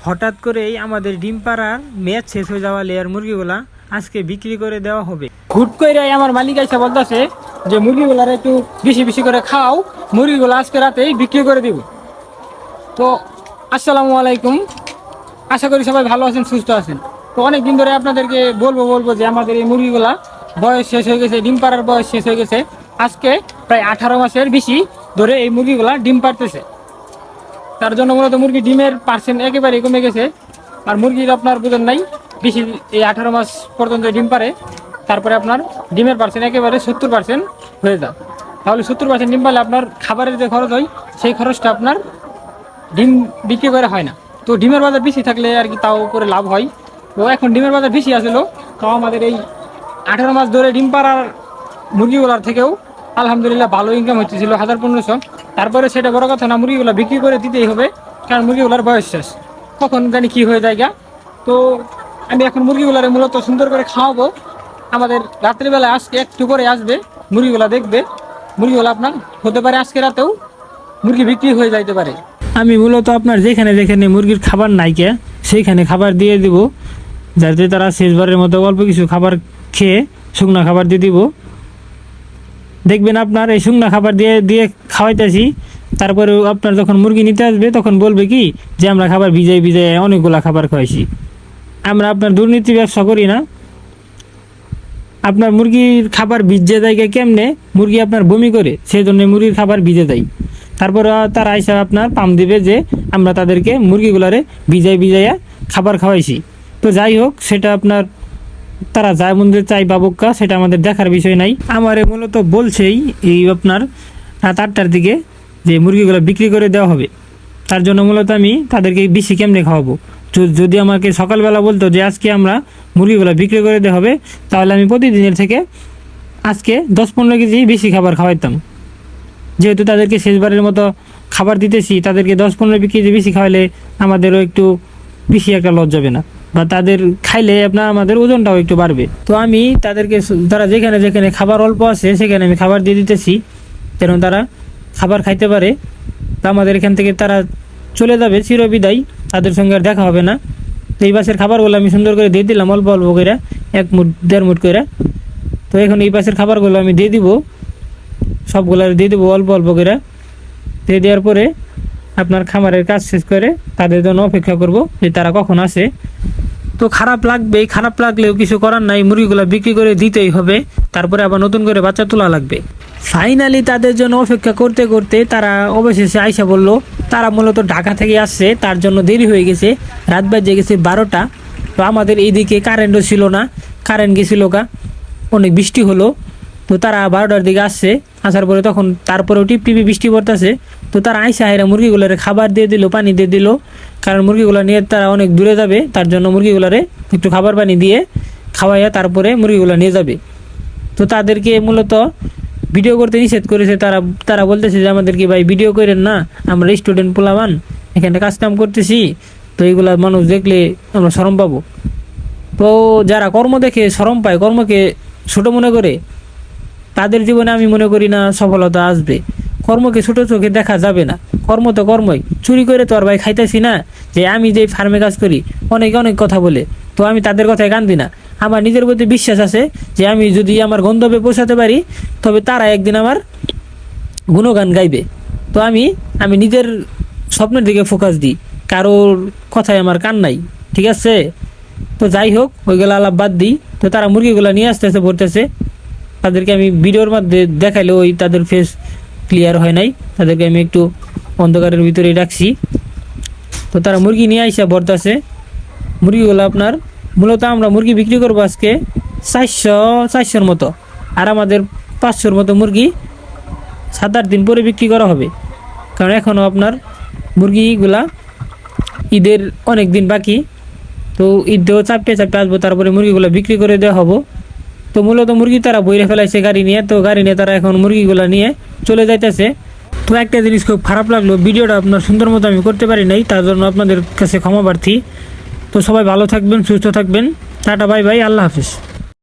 হঠাৎ করেই আমাদের ডিম পাড়ার ম্যাচ শেষ হয়ে যাওয়া লেয়ার মুরগিগুলা আজকে বিক্রি করে দেওয়া হবে। হুট করে আমার মালিক এসে বলতেছে যে মুরগিগুলার একটু বেশি বেশি করে খাও, মুরগিগুলো আজকে রাতেই বিক্রি করে দিব। তো আসসালামু আলাইকুম, আশা করি সবাই ভালো আছেন, সুস্থ আছেন। তো অনেকদিন ধরে আপনাদেরকে বলবো যে আমাদের এই মুরগিগুলা বয়স শেষ হয়ে গেছে, ডিম পাড়ার বয়স শেষ হয়ে গেছে। আজকে প্রায় 18 মাসের বেশি ধরে এই মুরগিগুলা ডিম পাড়তেছে। তার জন্য মূলত মুরগি ডিমের পার্সেন্ট একেবারেই কমে গেছে। আর মুরগির আপনার বুঝেন নাই বেশি, এই 18 মাস পর্যন্ত ডিম পারে, তারপরে আপনার ডিমের পার্সেন্ট একেবারে 70% হয়ে যায়। তাহলে 70% ডিম পারলে আপনার খাবারের যে খরচ হয় সেই খরচটা আপনার ডিম বিক্রি করে হয় না। তো ডিমের বাজার বেশি থাকলে আর কি তাও করে লাভ হয়। তো এখন ডিমের বাজার বেশি আসলো, তাও আমাদের এই 18 মাস ধরে ডিম পাড়ার মুরগিগুলার থেকেও আলহামদুলিল্লাহ ভালো ইনকাম হচ্ছিল, 1500। তারপরে সেটা বড় কথা না, মুরগিগুলো বিক্রি করে দিতেই হবে, কারণ মুরগিগুলার বয়স শেষ, কখন জানি কি হয়ে যায়। তো আমি এখন মুরগিগুলারে মূলত সুন্দর করে খাওয়াবো। আমাদের রাত্রিবেলা আজকে একটু করে আসবে, মুরগিগুলা দেখবে। মুরগিগুলো আপনার হতে পারে আজকে রাতেও মুরগি বিক্রি হয়ে যাইতে পারে। আমি মূলত আপনার যেখানে যেখানে মুরগির খাবার নাইকে সেইখানে খাবার দিয়ে দিব, যাতে তারা শেষবারের মতো অল্প কিছু খাবার খেয়ে শুকনো খাবার দিয়ে দিব। দেখবেন আপনার এই শুকনো খাবার দিয়ে দিয়ে খাওয়াইতেছি, তারপরে আপনার যখন মুরগি নিতে আসবে তখন বলবে কি যে আমরা খাবার ভিজাই অনেকগুলা খাবার খাওয়াইছি। আমরা আপনার দুর্নীতি ব্যবসা করি না। আপনার মুরগির খাবার ভিজে দেয় কেমনে, মুরগি আপনার বমি করে, সেই জন্য মুরগির খাবার ভিজে দেয়। তারপরে তারা আইসা আপনার পাম দিবে যে আমরা তাদেরকে মুরগিগুলারে ভিজাইয়া খাবার খাওয়াইছি। তো যাই হোক, সেটা আপনার তারা যায় মন্দির চাই বাবুকা, সেটা আমাদের দেখার বিষয় নাই। আমার মূলত বলছেই এই আপনার রাত 8টার দিকে যে মুরগিগুলো বিক্রি করে দেওয়া হবে। তার জন্য মূলত আমি তাদেরকে বেশি কেমনে খাওয়াবো। যদি আমাকে সকালবেলা বলতো যে আজকে আমরা মুরগিগুলো বিক্রি করে দেওয়া হবে, তাহলে আমি প্রতিদিনের থেকে আজকে 10-15 কেজি বেশি খাবার খাওয়াইতাম। যেহেতু তাদেরকে শেষবারের মতো খাবার দিতেছি, তাদেরকে 10-15 কেজি বেশি খাওয়ালে আমাদেরও একটু বেশি একটা লস যাবে না, বা তাদের খাইলে আপনার আমাদের ওজনটাও একটু বাড়বে। তো আমি তাদেরকে তারা যেখানে যেখানে খাবার অল্প আছে সেখানে আমি খাবার দিয়ে দিতেছি, যেন তারা খাবার খাইতে পারে। তো আমাদের এখান থেকে তারা চলে যাবে চিরবিদায়, তাদের সঙ্গে আর দেখা হবে না। তো এই পাশের খাবারগুলো আমি সুন্দর করে দিয়ে দিলাম অল্প অল্প করে, 1 মুঠ 1.5 মুঠ করে। তো এখন এই পাশের খাবারগুলো আমি দিয়ে দিব, সবগুলো দিয়ে দেবো অল্প অল্প করে। দিয়ে দেওয়ার পরে আপনার খামারের কাজ শেষ করে তাদের জন্য অপেক্ষা করব যে তারা কখন আসে। তো খারাপ লাগলেও কিছু করার নাই, মুরগিগুলো বিক্রি করে দিতেই হবে, তারপরে আবার নতুন করে বাচ্চা তোলা লাগবে। ফাইনালি তাদের জন্য অপেক্ষা করতে করতে তারা অবশেষে আইসা বলল। তারা মূলত ঢাকা থেকে আসছে, তার জন্য দেরি হয়ে গেছে, রাত বাজে গেছে 12টা। তো আমাদের এইদিকে কারেন্টও ছিল না, কারেন্ট গেছিল অনেক বৃষ্টি হলো। তো তারা 12টার দিকে আসছে, আসার পরে তখন তারপরেও টিপটিপি বৃষ্টি পড়তেছে। তো তারা আইসা হেরা মুরগিগুলারে খাবার দিয়ে দিল, পানি দিয়ে দিল, কারণ মুরগিগুলো নিয়ে তারা অনেক দূরে যাবে, তার জন্য মুরগিগুলারে একটু খাবার পানি দিয়ে খাওয়াইয়া তারপরে মুরগিগুলো নিয়ে যাবে। তো তাদেরকে মূলত ভিডিও করতে নিষেধ করেছে। তারা বলতেছে যে আমাদেরকে ভাই ভিডিও করেন না, আমরা স্টুডেন্ট পোলাবান এখানে কাজ কাম করতেছি, তো এইগুলা মানুষ দেখলে আমরা শরম পাবো। তো যারা কর্ম দেখে শরম পায়, কর্মকে ছোট মনে করে, তাদের জীবনে আমি মনে করি না সফলতা আসবে। কর্মকে ছোট চোখে দেখা যাবে না, কর্ম তো কর্মই। চুরি করে তো আর ভাই খাইতেছি না। যে আমি যে ফার্মে কাজ করি, অনেকে অনেক কথা বলে, তো আমি তাদের কথায় কান দিই না। আমার নিজের প্রতি বিশ্বাস আছে যে আমি যদি আমার গন্তব্যে পৌঁছাতে পারি, তবে তারা একদিন আমার গুণগান গাইবে। তো আমি নিজের স্বপ্নের দিকে ফোকাস দিই, কারোর কথায় আমার কান নাই, ঠিক আছে। তো যাই হোক, ওইগুলো আলাপ বাদ দিই। তো তারা মুরগিগুলো নিয়ে আসতে ভরতেছে। তাদেরকে আমি ভিডিওর মধ্যে দেখাইলে ওই তাদের ফেস ক্লিয়ার হয় নাই, তাদেরকে আমি একটু অন্ধকারের ভিতরে রাখছি। তো তারা মুরগি নিয়ে আইসা ভরতেছে। মুরগিগুলো আপনার মূলত আমরা মুরগি বিক্রি করবো আজকে 400-400-র মতো, আর আমাদের 500-র মতো মুরগি 7-8 দিন পরে বিক্রি করা হবে। কারণ এখনও আপনার মুরগিগুলা ঈদের অনেক দিন বাকি। তো ঈদেও চাপটে আসবো, তারপরে মুরগিগুলো বিক্রি করে দেওয়া হবো। তো মূলত মুরগি তারা বইরে ফেলাইছে গাড়ি নিয়ে। তো গাড়ি নিয়ে তারা এখন মুরগিগুলো নিয়ে চলে যাইতেছে। তো একটা জিনিস খুব খারাপ লাগলো, ভিডিওটা আপনার সুন্দর মতো আমি করতে পারি নাই, তার জন্য আপনাদের কাছে ক্ষমা প্রার্থী। তো সবাই ভালো থাকবেন, সুস্থ থাকবেন, টাটা বাই বাই, আল্লাহ হাফিজ।